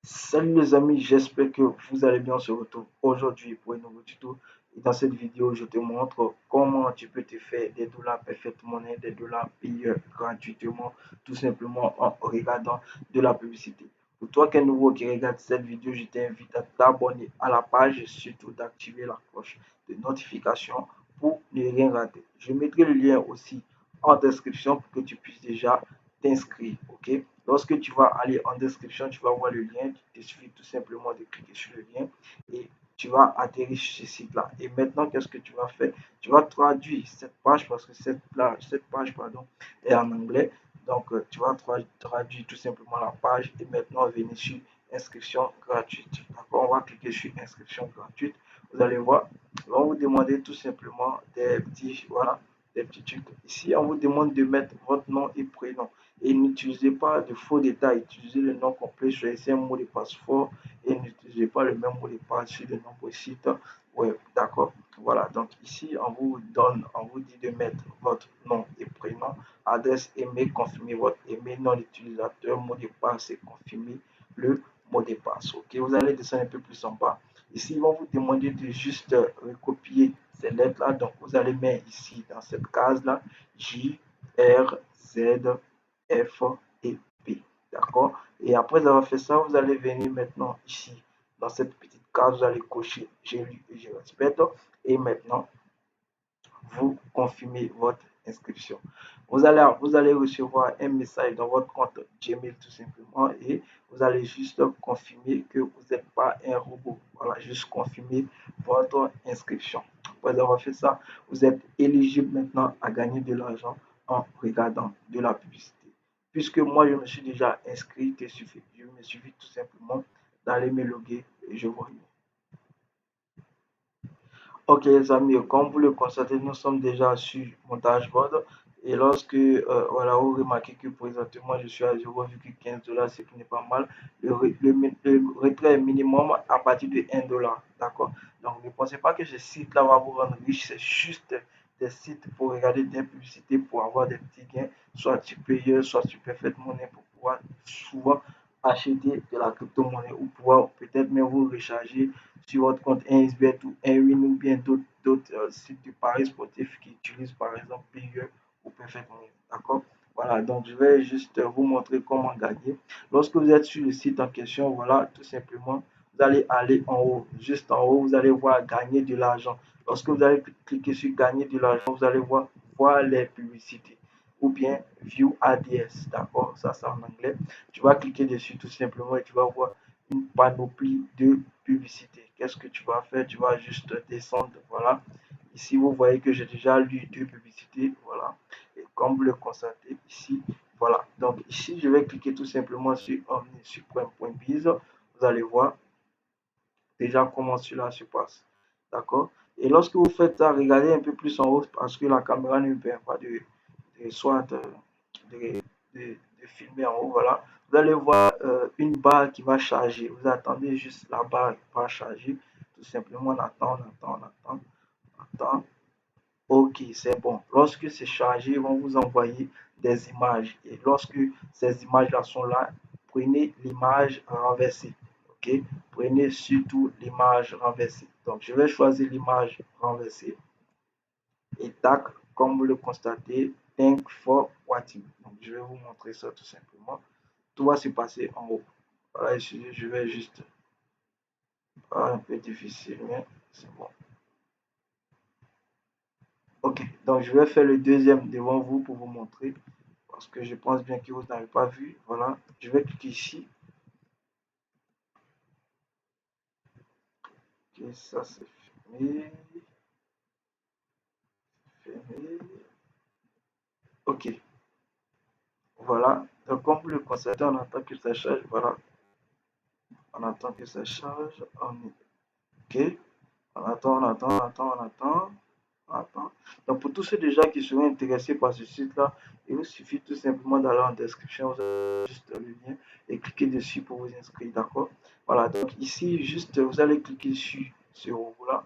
Salut les amis, j'espère que vous allez bien. On se retrouve aujourd'hui pour un nouveau tuto. Et dans cette vidéo, je te montre comment tu peux te faire des dollars parfaitement, des dollars payés gratuitement, tout simplement en regardant de la publicité. Pour toi qui es nouveau qui regarde cette vidéo, je t'invite à t'abonner à la page et surtout d'activer la cloche de notification pour ne rien rater. Je mettrai le lien aussi en description pour que tu puisses déjà t'inscrire. Ok? Lorsque tu vas aller en description, tu vas voir le lien. Il te suffit tout simplement de cliquer sur le lien et tu vas atterrir sur ce site-là. Et maintenant, qu'est-ce que tu vas faire? Tu vas traduire cette page parce que cette page pardon, est en anglais. Donc, tu vas traduire tout simplement la page et maintenant venir sur inscription gratuite. D'accord? On va cliquer sur inscription gratuite. Vous allez voir, on va vous demander tout simplement voilà, des petits trucs. Ici, on vous demande de mettre votre nom et prénom. Et n'utilisez pas de faux détails, utilisez le nom complet, choisissez un mot de passe fort et n'utilisez pas le même mot de passe sur de nombreux sites web. D'accord? Voilà, donc ici, on vous dit de mettre votre nom et prénom, adresse email, confirmer votre email, nom d'utilisateur, mot de passe et confirmer le mot de passe. Ok, vous allez descendre un peu plus en bas. Ici, ils vont vous demander de juste recopier ces lettres-là. Donc, vous allez mettre ici dans cette case-là J, R, Z, F et P. D'accord? Et après avoir fait ça, vous allez venir maintenant ici, dans cette petite case, vous allez cocher j'ai lu et je respecte. Et maintenant, vous confirmez votre inscription. Vous allez recevoir un message dans votre compte Gmail tout simplement et vous allez juste confirmer que vous n'êtes pas un robot. Voilà, juste confirmer votre inscription. Après avoir fait ça, vous êtes éligible maintenant à gagner de l'argent en regardant de la publicité. Puisque moi, je me suis déjà inscrit, je me suffit tout simplement d'aller me loguer et je vois. Ok les amis, comme vous le constatez, nous sommes déjà sur mon dashboard et lorsque voilà, vous remarquez que présentement je suis à 0,15 $, ce qui n'est pas mal. Le retrait minimum à partir de 1 $. D'accord? Donc ne pensez pas que ce site-là va vous rendre riche, c'est juste des sites pour regarder des publicités, pour avoir des petits gains, soit tu payes, soit tu peux faire monnaie pour pouvoir souvent acheter de la crypto-monnaie ou pouvoir peut-être même vous recharger sur votre compte 1xBet ou 1win ou bien d'autres sites de paris sportifs qui utilisent par exemple PayU ou Perfect Money. D'accord? Voilà, donc je vais juste vous montrer comment gagner. Lorsque vous êtes sur le site en question, voilà, tout simplement, vous allez aller en haut. Juste en haut, vous allez voir gagner de l'argent. Lorsque vous allez cliquer sur gagner de l'argent, vous allez voir les publicités ou bien View ADS. D'accord? Ça, c'est en anglais. Tu vas cliquer dessus tout simplement et tu vas voir une panoplie de publicité. Qu'est-ce que tu vas faire? Tu vas juste descendre. Voilà. Ici, vous voyez que j'ai déjà lu deux publicités. Voilà. Et comme vous le constatez ici, voilà. Donc ici, je vais cliquer tout simplement sur omnisupreme.biz. Vous allez voir déjà comment cela se passe. D'accord? Et lorsque vous faites ça, regardez un peu plus en haut parce que la caméra ne me permet pas soit de, de filmer en haut. Voilà. Vous allez voir une barre qui va charger. Vous attendez juste la barre qui va charger. Tout simplement, on attend, on attend. Ok, c'est bon. Lorsque c'est chargé, ils vont vous envoyer des images. Et lorsque ces images-là sont là, prenez l'image renversée. Ok, prenez surtout l'image renversée. Donc, je vais choisir l'image renversée. Et tac, comme vous le constatez, thank for watching. Donc, je vais vous montrer ça tout simplement. Tout va se passer en haut. Voilà, ici, je vais juste. Un peu difficile, mais c'est bon. Ok, donc je vais faire le deuxième devant vous pour vous montrer. Parce que je pense bien que vous n'avez pas vu. Voilà, je vais cliquer ici. Ok, ça c'est fermé. Fermé. Ok, voilà. Donc, comme vous le constatez, on attend que ça charge. Voilà, on attend que ça charge. Ok, on attend. Attends. Donc, pour tous ceux déjà qui seraient intéressés par ce site-là, il vous suffit tout simplement d'aller en description, vous avez juste le lien et cliquer dessus pour vous inscrire, d'accord? Voilà, donc ici, juste, vous allez cliquer sur ce robot-là.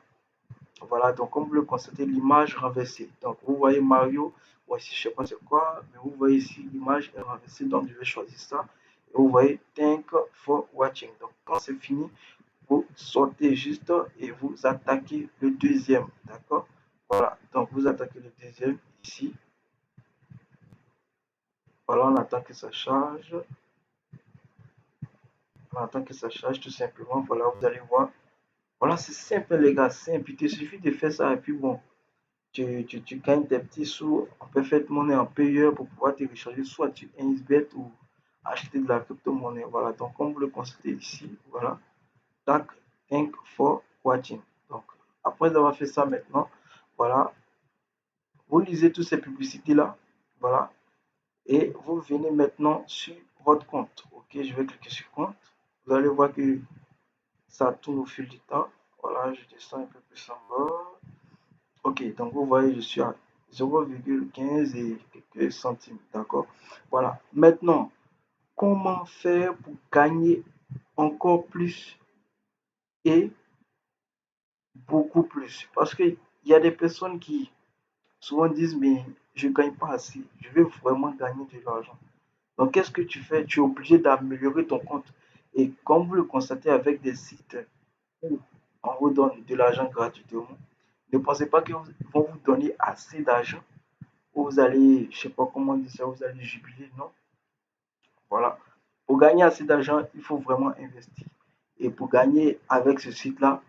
Voilà, donc comme vous le constatez, l'image renversée. Donc, vous voyez Mario, voici, je sais pas c'est quoi, mais vous voyez ici, l'image est renversée, donc je vais choisir ça. Vous voyez, thank for watching. Donc, quand c'est fini, vous sortez juste et vous attaquez le deuxième. D'accord? Voilà. Donc, vous attaquez le deuxième ici. Voilà, on attend que ça charge. On attend que ça charge tout simplement. Voilà, vous allez voir. Voilà, c'est simple, les gars. Simple. Il te suffit de faire ça et puis bon. Tu gagnes tes petits sous en Perfect Money en payeur pour pouvoir télécharger soit tu Ainsbet ou acheter de la crypto-monnaie. Voilà, donc comme vous le constatez ici, voilà, tac, thank for watching. Donc, après avoir fait ça maintenant, voilà, vous lisez toutes ces publicités-là, voilà, et vous venez maintenant sur votre compte. Ok, je vais cliquer sur compte. Vous allez voir que ça tourne au fil du temps. Voilà, je descends un peu plus en bas. Ok, donc vous voyez, je suis à 0,15 et quelques centimes, d'accord? Voilà. Maintenant, comment faire pour gagner encore plus et beaucoup plus? Parce qu'il y a des personnes qui souvent disent, mais je ne gagne pas assez, je veux vraiment gagner de l'argent. Donc, qu'est-ce que tu fais? Tu es obligé d'améliorer ton compte. Et comme vous le constatez avec des sites où on vous donne de l'argent gratuitement, ne pensez pas qu'ils vont vous donner assez d'argent vous allez, je sais pas comment dire ça, vous allez jubiler, non? Voilà. Pour gagner assez d'argent, il faut vraiment investir. Et pour gagner avec ce site-là,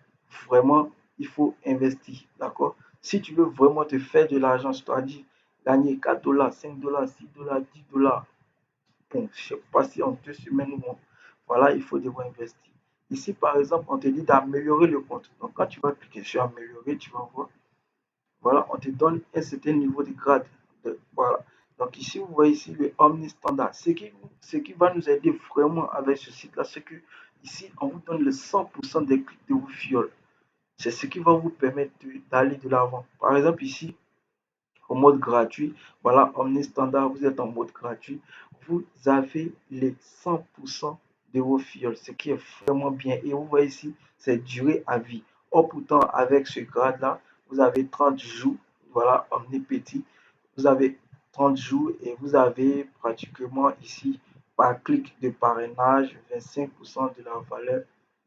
vraiment, il faut investir, d'accord? Si tu veux vraiment te faire de l'argent, c'est-à-dire gagner 4 dollars, 5 dollars, 6 dollars, 10 dollars, bon, je sais pas si en 2 semaines ou moins, voilà, il faut devoir investir. Ici, par exemple, on te dit d'améliorer le compte. Donc, quand tu vas cliquer sur améliorer, tu vas voir voilà, on te donne un certain niveau de grade. Voilà. Donc ici, vous voyez ici le Omni Standard. Ce qui va nous aider vraiment avec ce site-là, c'est que ici, on vous donne le 100% des clics de vos fioles. C'est ce qui va vous permettre d'aller de l'avant. Par exemple, ici, au mode gratuit, voilà, Omni Standard, vous êtes en mode gratuit. Vous avez les 100% de vos fioles, ce qui est vraiment bien. Et vous voyez ici, c'est durée à vie. Or, pourtant, avec ce grade-là, vous avez 30 jours, voilà, Omni Petit. Vous avez 30 jours et vous avez pratiquement ici, par clic de parrainage, 25% de la valeur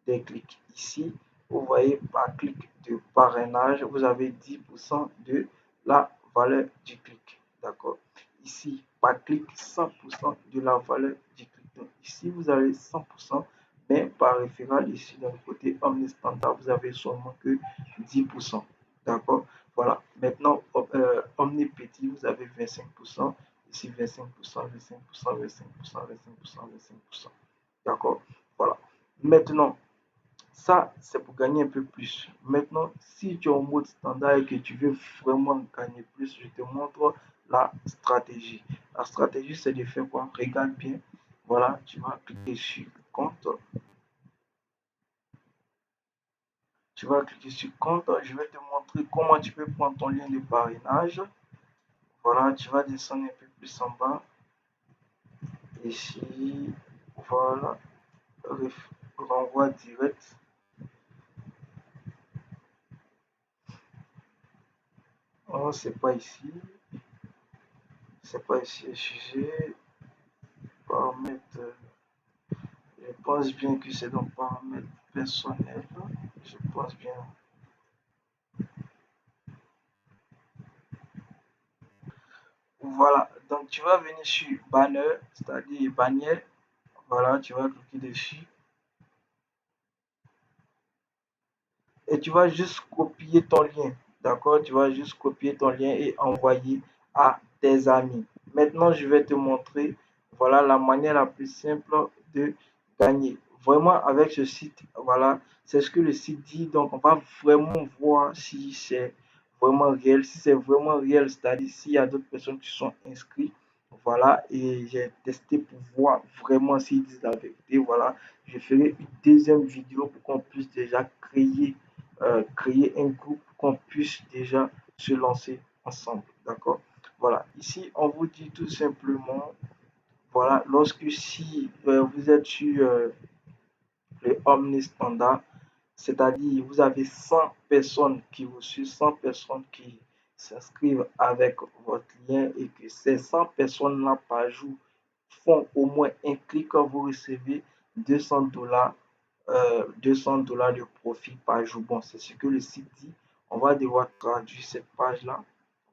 des clics. Ici, vous voyez, par clic de parrainage, vous avez 10% de la valeur du clic. D'accord? Ici, par clic, 100% de la valeur du clic. Donc, ici, vous avez 100%, mais par référent, ici, dans le côté Omni Standard, vous avez seulement que 10%. D'accord? Voilà. Maintenant, Omni Petit, vous avez 25%. Ici, 25%, 25%, 25%, 25%, 25%. D'accord? Voilà. Maintenant, ça, c'est pour gagner un peu plus. Maintenant, si tu es en mode standard et que tu veux vraiment gagner plus, je te montre la stratégie. La stratégie, c'est de faire quoi? Regarde bien. Voilà, tu vas cliquer sur compte. Tu vas cliquer sur compte. Je vais te montrer comment tu peux prendre ton lien de parrainage. Voilà, tu vas descendre un peu plus en bas. Ici, voilà, renvoi direct. Oh, c'est pas ici. C'est pas ici le sujet. Paramètres. Je pense bien que c'est dans paramètres personnels. Je pense bien. Voilà. Donc, tu vas venir sur banner, c'est-à-dire bannière. Voilà, tu vas cliquer dessus. Et tu vas juste copier ton lien. D'accord? Tu vas juste copier ton lien et envoyer à tes amis. Maintenant, je vais te montrer, voilà, la manière la plus simple de gagner. Vraiment, avec ce site, voilà, c'est ce que le site dit. Donc, on va vraiment voir si c'est vraiment réel. Si c'est vraiment réel, c'est-à-dire s'il y a d'autres personnes qui sont inscrites. Voilà, et j'ai testé pour voir vraiment s'ils disent la vérité. Voilà, je ferai une deuxième vidéo pour qu'on puisse déjà créer un groupe qu'on puisse déjà se lancer ensemble. D'accord? Voilà. Ici, on vous dit tout simplement, voilà, lorsque si vous êtes sur le Omni Standard, c'est-à-dire vous avez 100 personnes qui vous suivent, 100 personnes qui s'inscrivent avec votre lien et que ces 100 personnes-là par jour font au moins un clic, vous recevez 200 $, 200 $ de profit par jour. Bon, c'est ce que le site dit. On va devoir traduire cette page-là.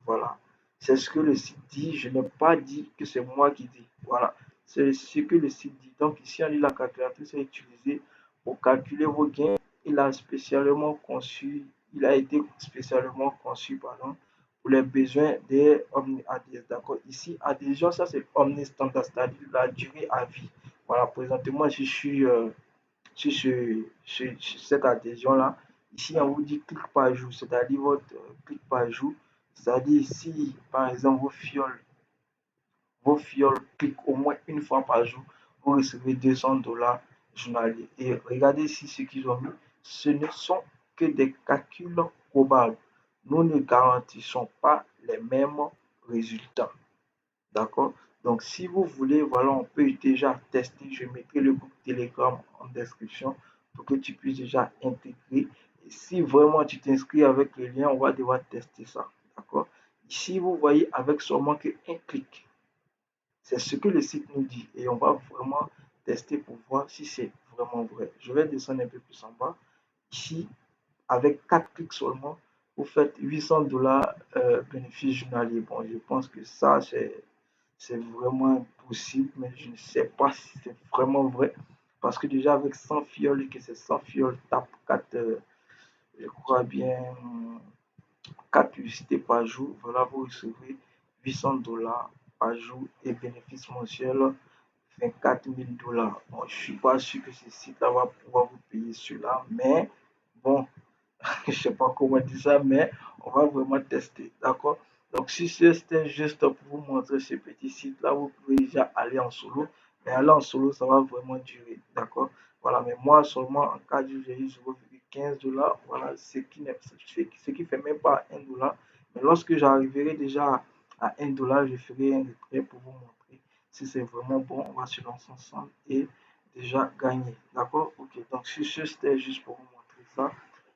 Voilà. C'est ce que le site dit. Je n'ai pas dit que c'est moi qui dis. Voilà. C'est ce que le site dit. Donc ici, on lit la calculatrice est utilisée pour calculer vos gains. Il a été spécialement conçu, pardon, pour les besoins des OmniADS. D'accord. Ici, adhésion, ça c'est Omni Standard, c'est-à-dire la durée à vie. Voilà. Présentement, je suis sur cette adhésion-là. Ici, on vous dit clic par jour, c'est-à-dire votre clic par jour. C'est-à-dire si, par exemple, vos fioles cliquent au moins une fois par jour, vous recevez 200 $ journaliers. Et regardez ici ce qu'ils ont mis. Ce ne sont que des calculs probables. Nous ne garantissons pas les mêmes résultats. D'accord? Donc, si vous voulez, voilà, on peut déjà tester. Je mettrai le groupe Telegram en description pour que tu puisses déjà intégrer. Et si vraiment tu t'inscris avec le lien, on va devoir tester ça. D'accord? Ici, vous voyez avec seulement un clic. C'est ce que le site nous dit. Et on va vraiment tester pour voir si c'est vraiment vrai. Je vais descendre un peu plus en bas. Ici, avec 4 clics seulement, vous faites 800 $ bénéfice journalier. Bon, je pense que ça, c'est vraiment impossible, mais je ne sais pas si c'est vraiment vrai. Parce que déjà avec 100 fioles, que c'est 100 fioles, tape 4, je crois bien, 4 publicités par jour. Voilà, vous recevez 800 $ par jour et bénéfice mensuel 24 000 $. Bon, je ne suis pas sûr que ce site-là va pouvoir vous payer cela, mais bon, je ne sais pas comment dire ça, mais on va vraiment tester. D'accord? Donc, si c'était juste pour vous montrer ce petit site-là, vous pouvez déjà aller en solo. Mais aller en solo, ça va vraiment durer. D'accord? Voilà, mais moi seulement en cas de j'ai eu 0,15 $. Voilà, ce qui fait même pas 1 $. Mais lorsque j'arriverai déjà à 1 $, je ferai un retrait pour vous montrer si c'est vraiment bon. On va se lancer ensemble et déjà gagner. D'accord? Ok, donc sur ce, c'était juste pour vous montrer ça.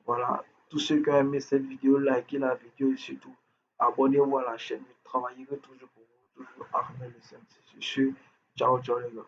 Voilà, tous ceux qui ont aimé cette vidéo, likez la vidéo et surtout abonnez-vous à la chaîne. Je travaillerai toujours pour vous, toujours armé le CMC. Sur ce, ciao, ciao les gars.